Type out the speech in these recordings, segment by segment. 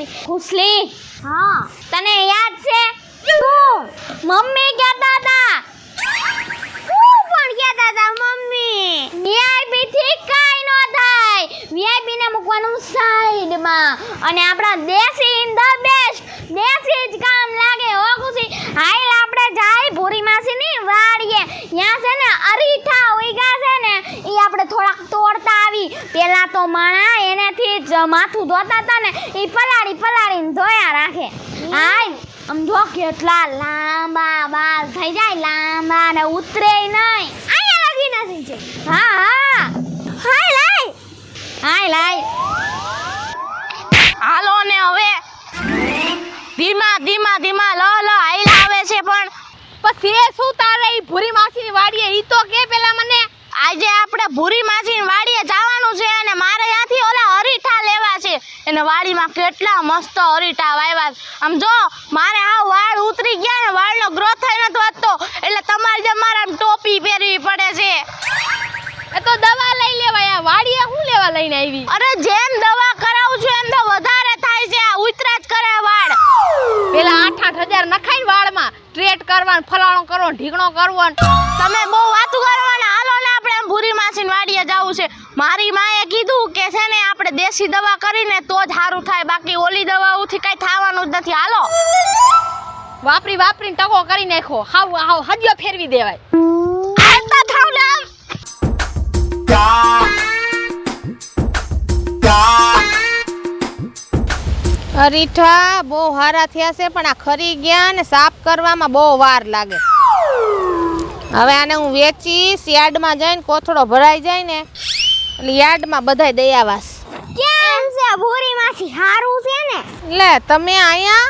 હતી. ખુશલી, હા તને યાદ છે? શું? મમ્મી કહેતા હતા. હું પણ કહેતા હતા મમ્મી. વીઆઈપી થી કાઈ ન થાય. વીઆઈપી ને મૂકવાનું સાઈડમાં અને આપણા દેશી ઇન ધ બેસ્ટ. દેશી જ કામ લાગે હો ખુશી. હાલ આપણે જાય ભૂરી માસીની વાડીએ. ત્યાં છે ને અરીઠા ઉગ્યા છે ને ઈ આપણે થોડાક તોડતા આવી. પેલા તો માણા એનેથી જ માથું ધોતા હતા ને ઈ પલાળીને ધોયા રાખે. હાય આમ જો કેટલા લાંબા બાલ થઈ જાય, લાંબા ને ઉતરે નહીં. આયા લગી નથી છે. હા હાય લાય હાલો ને હવે ધીમા લ હાઈલ આવે છે. પણ પછી શું તારે ઈ ભૂરી માસીની વાડીએ ઈ તો કે પેલા મને. આજે આપણે ભૂરી માસીની વાડીએ જવાનું છે અને મારે ત્યાંથી ઓલા અરીઠા લેવા છે. એને વાડીમાં કેટલા મસ્ત અરીઠા વાવ્યા. આમ જો મારે આ વાળ ઉતરી ગયા ને વાળનો ગ્રોથ થઈ નથી વધતો એટલે તમારે જે મારે આમ ટોપી પહેરવી પડે છે. એ તો દવા લઈ લેવાય. આ વાડીએ હું લેવા લઈને આવી? અરે જેમ દવા કરાવું છું એમ તો વધારે થાય છે. આ ઉતરા જ કરે વાળ. પેલા 8,000 નખાઈ વાળમાં સ્ટ્રેટ કરવાનું, ફલાણો કરવો, ઢીકણો કરવો. તમે બહુ વાતું કરવાના. હાલો ને આપણે એમ ભૂરી માસીની વાડીએ જવું છે. મારી માએ કીધું કે છે ને આપણે દેશી દવા કરીને તો જ સારું થાય, બાકી ઓલી દવાઓથી કઈ થવાનું જ નથી. હાલો વાપરીને ટકો કરી નાખો. હાવ હજ્યો ફેરવી દેવાય. આતા થાવ ને આમ. અરીઠા બહુ હારા થયા છે પણ આ ખરી ગયા ને સાફ કરવામાં બહુ વાર લાગે. હવે આને હું વેચીશ, યાર્ડમાં જઈને કોથળો ભરાઈ જાય ને એટલે યાર્ડમાં બધાય દયાવાસ. કેમ છે ભૂરી માસી? હારું છે ને? લે તમે આયા?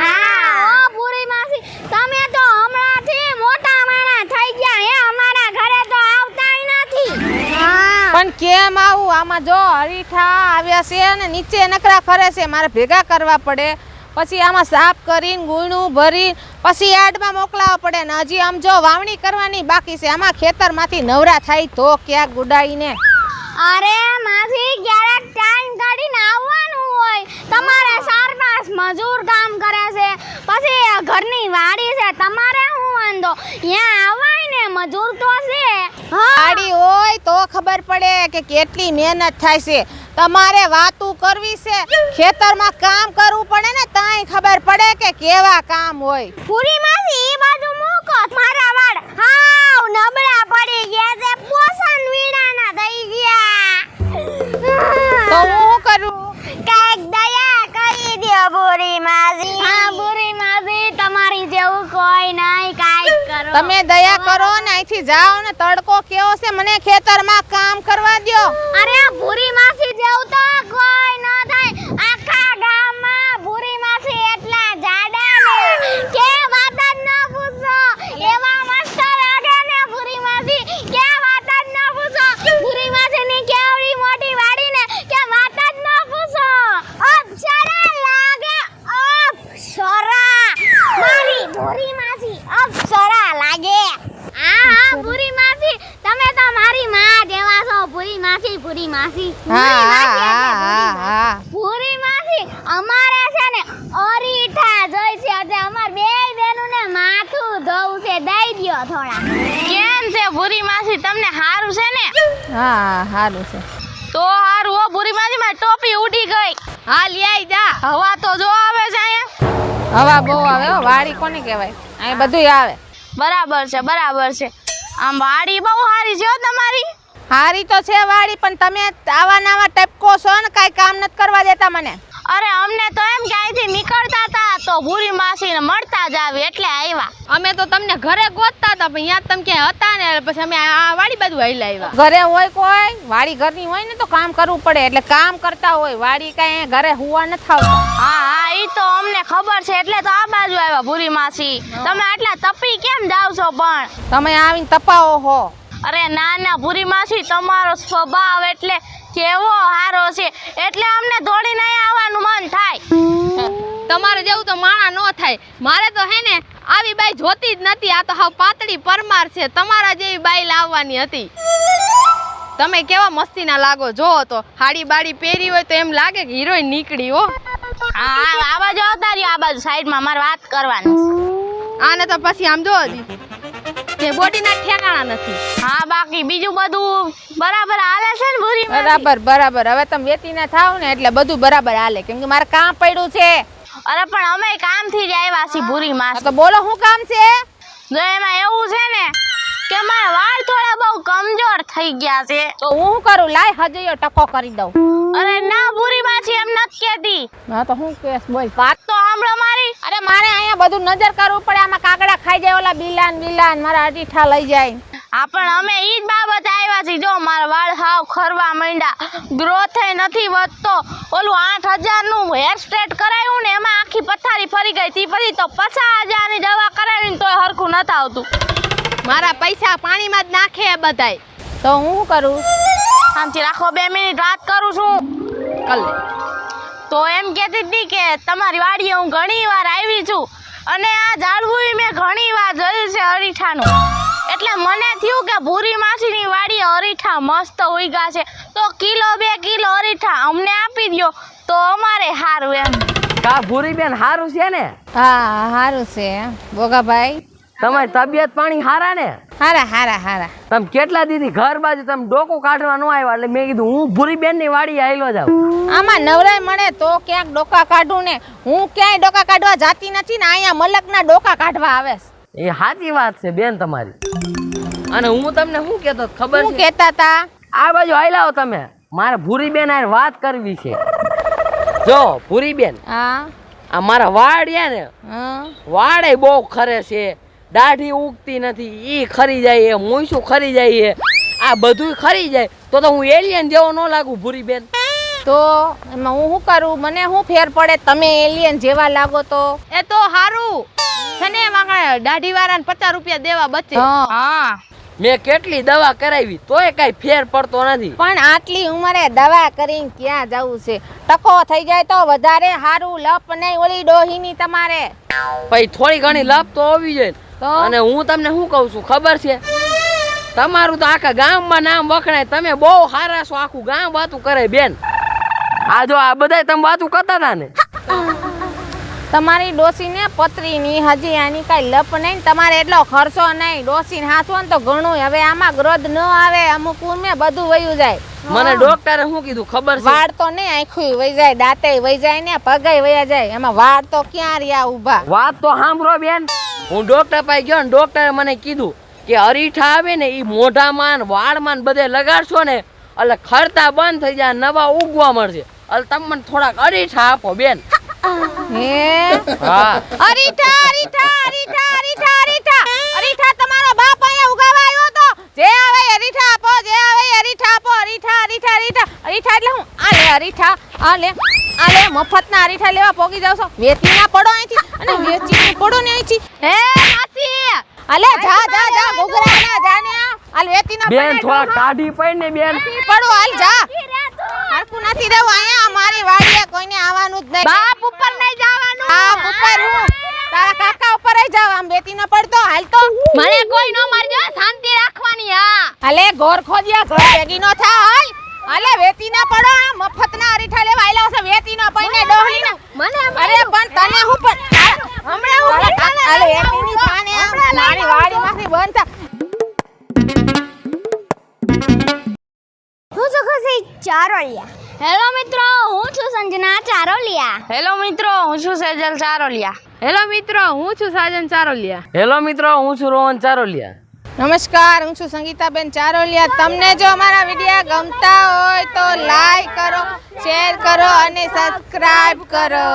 હા ઓ ભૂરી માસી, તમે તો હમણાંથી મોટા માણા થઈ ગયા. હે અમારા ઘરે તો આવતાય નથી. હા પણ કેમ આવું? આમાં જો અરીઠા આવ્યા છે અને નીચે નકરા કરે છે, મારે ભેગા કરવા પડે. પછી આમાં સાફ કરીને ગુણું ભરી પછી યાર્ડમાં મોકલાવવા પડે ને હજી આમ જો વાવણી કરવાની બાકી છે. આમાં ખેતરમાંથી નવરા થાય તો ક્યાંક ગુડાઈને. અરે માસી ક્યારેક ટાઈમ કાઢીને આવવાનું હોય. તમારે 4-5 મજૂર કામ કરે છે, પછી ઘરની વાડી છે, તમારે શું વાંધો? ત્યાં આવાય ને, મજૂર તો છે. વાડી હોય તો ખબર પડે કે કેટલી મહેનત થાય છે. તમારે વાતું કરવી છે, ખેતરમાં કામ કરવું પડે ને તાય ખબર પડે કે કેવા કામ હોય. પૂરી માસી એ બાજુ મૂકો. મારા વાળ હાવ નબળા પડી ગયા છે, પોષણ વીણાના થઈ ગયા. તો હું કરું? કાઈક દયા કરી દો પૂરી માસી. હા પૂરી માસી, તમારી જેવું કોઈ નહીં. કાઈક કરો. તમે દયા કરો ને અહીંથી જાઓ ને. તડકો કેવો છે, મને ખેતરમાં કામ કરવા દ્યો. અરે ભૂરી માસી જેવું તો કોઈ ન થાય. આખા ગામમાં ભૂરી માસી એટલા જાડા ને કે વાત જ ન પૂછો. એવા મસ્ત લાગે ને ભૂરી માસી કે વાત જ ન પૂછો. ભૂરી માસીની કેવડી મોટી વાડી ને કે વાત જ ન પૂછો. અપ્સરા લાગે, અપ્સરા. મારી ભૂરી માસી અપ્સરા લાગે. હા ભૂરી માસી, તમે તો મારી માં જેવા છો. ભૂરી માસી ભૂરી માસી. ભૂરી માસી અમારે છે ને અરીઠા જોઈ છે. આજે અમાર બેય બેનું ને માથું ધોવું છે. દઈ દ્યો થોડા. કેમ છે ભૂરી માસી, તમને સારું છે ને? હા સારું છે. તો સારું હો ભૂરી માસી, મારી ટોપી ઉડી ગઈ. હા લઈ જા. હવા તો જો આવે છે અહીંયા. હવા બહુ આવે હો. વાડી કોને કહેવાય? અહીં બધું આવે. બરાબર છે. આમ વાડી બહુ સારી છે હો તમારી. હારી તો છે વાડી, પણ તમે આવા નવા ટપકો છો ને, કાંઈ કામ નથી કરવા દેતા મને. અરે અમને તો એમ કે અહીંથી નીકળતા હતા તો ભૂરી માસીને મળતા જ આવી એટલે આવ્યા. અમે તો તમને ઘરે ગોતતા હતા પણ યાદ તમે ક્યાંય હતા ને પછી અમે આ વાડી બાજુ હાલ્યા આવ્યા. ઘરે હોય કોઈ વાડી ઘરની હોય ને તો કામ કરવું પડે એટલે કામ કરતા હોય. વાડી કાંઈ ઘરે હુવા નથી આવતા. હા ઈ તો અમને ખબર છે એટલે તો આ બાજુ આવ્યા ભૂરી માસી. તમે આટલા તપી કેમ જાવ છો? પણ તમે આવીને તપાવો હો. અરે ના ભૂરી માસી, તમારો સ્વભાવ એટલે કેવો સારો છે એટલે અમને દોડીને આવવાનું મન થાય. તમારે જેવું તો માણા ન થાય. મારે તો હે ને આવી બાઈ જોતી જ નથી. આ તો હાવ પાતળી પરમાર છે. તમારા જેવી બાઈ લાવવાની હતી. તમે કેવા મસ્તીના લાગો. જો તો હાડી બાડી પહેરી હોય તો એમ લાગે કે હિરોઈન નીકળી હો. હા આ બાજુ આવતા રહ્યો, આ બાજુ સાઈડમાં મારે વાત કરવાની છે. આને તો પછી આમ જો કે બોડીના ઠેકાણા નથી. હા બાકી બીજું બધું બરાબર હાલે છે ને ભૂરી બરાબર બરાબર. હવે તમે વેતીના થાવ ને એટલે બધું બરાબર હાલે, કેમ કે મારે કામ પડ્યું છે. અરે પણ અમે કામથી જ આવ્યા છીએ ભૂરી માં. તો બોલો શું કામ છે? જો એમાં એવું છે ને કે મારા વાળ થોડા બહુ કમજોર થઈ ગયા છે. તો હું શું કરું? લાય હજયો ટકો કરી દઉં. અરે ના ભૂરી માછી એમ નથી કહેતી. હા તો હું કેસ બોલ. વાત તો સાંભળો મારી. અરે મારે અહીંયા બધું નજર કરવું પડે. આમાં કાગડા ખાઈ જાય, ઓલા બિલાન મારા અડીઠા લઈ જાય. હા પણ અમે ઈ જ બાબત આવ્યા છીએ. જો મારા વાળ હાવ ખરવા માંડ્યા, ગ્રોથ નથી વધતો. ઓલું 8000 નું હેર સ્ટ્રેટ કરાવ્યું ને એમાં આખી પથારી ફરી ગઈ હતી. પછી તો 50,000 ની દવા કરાવીને તોય હરખું નથી આવતું. મારા પૈસા પાણીમાં જ નાખે બધાય. તો હું શું કરું? શાંતિ રાખો, 2 મિનિટ વાત કરું છું. કર લે. તો એમ કહેતી હતી કે તમારી વાડીએ હું ઘણી વાર આવી છું અને આ ઝાડવું મેં ઘણી વાર જોયું છે અરીઠાનું. એટલે મને થયું કે ભૂરી માસીની વાડીએ અરીઠા મસ્ત ઉગ્યા છે, તો 1-2 કિલો અરીઠા અમને આપી દ્યો તો અમારે સારું એમ. કા ભૂરી બેન હારું છે ને? હા હારું છે બોગાભાઈ. તમારી તબિયત પાણી હારા ને? હારા હારા હારા. તમે કેટલા દીધી ઘર બાજુ તમે ડોકો કાઢવા ન આવ્યા, એટલે મેં કીધું હું ભૂરી બેન ની વાડી આવેલો જાઉં. આમાં નવરાય મળે તો ક્યાંક ડોકા કાઢું ને. હું ક્યાંય ડોકા કાઢવા જાતી નથી ને, અહીંયા મલકના ડોકા કાઢવા આવે છે. એ સાચી વાત છે બેન તમારી. અને હું તમને શું કહેતો ખબર શું છે? કહેતા તા? આ બાજુ આયલાઓ તમે, મારે ભૂરી બેન હારે વાત કરવી છે. જો ભૂરી બેન, હા આ મારા વાળ ને હા. વાળે બહુ ખરે છે, દાઢી ઉગતી નથી, ઈ ખરી જાય છે, મૂછું ખરી જાય છે, આ બધું ખરી જાય તો હું એલિયન જેવો ન લાગુ ભૂરી બેન? તો એમાં હું શું કરું? મને શું ફેર પડે? તમે એલિયન જેવા લાગો તો એ તો હારું છે ને. એમાં દાઢી વાળાને 50 રૂપિયા દેવા બચે. હા મેં કેટલી દવા કરાવી તોય કઈ ફેર પડતો નથી. પણ આટલી ઉંમરે દવા કરીને ક્યાં જવું છે? ટકો થઈ જાય તો વધારે હારું. લપ નહીં ઓલી ડોહીની તમારે. પછી થોડી ઘણી લપ તો હોવી જોઈએ. તો અને હું તમને શું કહું છું ખબર છે? તમારું તો આખા ગામમાં નામ વખણાય, તમે બહુ સારા છો, આખું ગામ વાતું કરે બેન. આ જો આ બધાય તમે વાતું કરતા હતા ને, તમારી ડોસીને પતરીની હજી આની કઈ લપ નહીં. તમારે એટલો ખર્ચો નહીં. ડોસીને હાચવો ને તો ઘણું. હવે આમાં ગ્રોથ ન આવે. અમુક ઉંમરે બધું વયું જાય. મને ડોક્ટરે શું કીધું ખબર છે? વાળ તો નહીં, આંખું વહી જાય, દાંતે વહી જાય ને પગાઈ વયા જાય. એમાં વાળ તો ક્યાં રહ્યા ઊભા? વાત તો સાંભળો બેન. હું ડોક્ટર પાસે ગયો ને ડોક્ટરે મને કીધું કે અરીઠા આવે ને એ મોઢામાં ને વાળમાં ને બધે લગાડશો ને એટલે ખરતા બંધ થઈ જાય, નવા ઉગવા મળશે. એટલે તમે મને થોડાક અરીઠા આપો બેન. હે હા અરીઠા અરીઠા અરીઠા અરીઠા અરીઠા અરીઠા તમારો બાપ અહીંયા ઉગાવા આવ્યો તો. જે આવે અરીઠા આપો, જે આવે અરીઠા આપો. અરીઠા અરીઠા અરીઠા અરીઠા એટલે હું આલે અરીઠા આલે મફતના અરીઠા લેવા પોગી જાવ છો. વેચીના પડો અહીંથી અને વેચીને પડો ને અહીંથી. હે માસી આલે જા જા જા ઘુઘરા ના જાને આલ વેચીના બેન થોડા કાઢી પડ ને બેન. પડો હાલ જા. હરકું નથી રહેવું અહીંયા. મારી વાડીએ કોઈને આવવાનું જ નહીં. બાપ ઉપર નહીં જવાનું. બાપ ઉપર હું તારા કાકા ઉપર જ જાવ. આમ બેટી ન પડતો હાલ તો. મને કોઈ ન મારજો, શાંતિ રાખવાની. હા હાલે ઘોર ખોદિયા ઘર ભેગી નો થા હાલ. હાલે વેતી ના પડો. આ મફતના અરીઠા લેવા આયલા છે. વેતી નો પઈને ડોહલી ના મને. અરે પણ તને હું પણ હમણાં હું હાલે વેતી ની થાને મારી વાડી માંથી બંધ થા. હું છું ખુશી ચારોલિયા. હેલો મિત્રો, હું છું સંજના ચારોલિયા. હેલો મિત્રો, હું છું સેજલ ચારોલિયા. હેલો મિત્રો, હું છું સાજન ચારોલિયા. હેલો મિત્રો, હું છું રોહન ચારોલિયા. નમસ્કાર, હું છું સંગીતાબેન ચારોલિયા. તમને જો અમારા વિડીયો ગમતા હોય તો લાઈક કરો, શેર કરો અને સબસ્ક્રાઇબ કરો.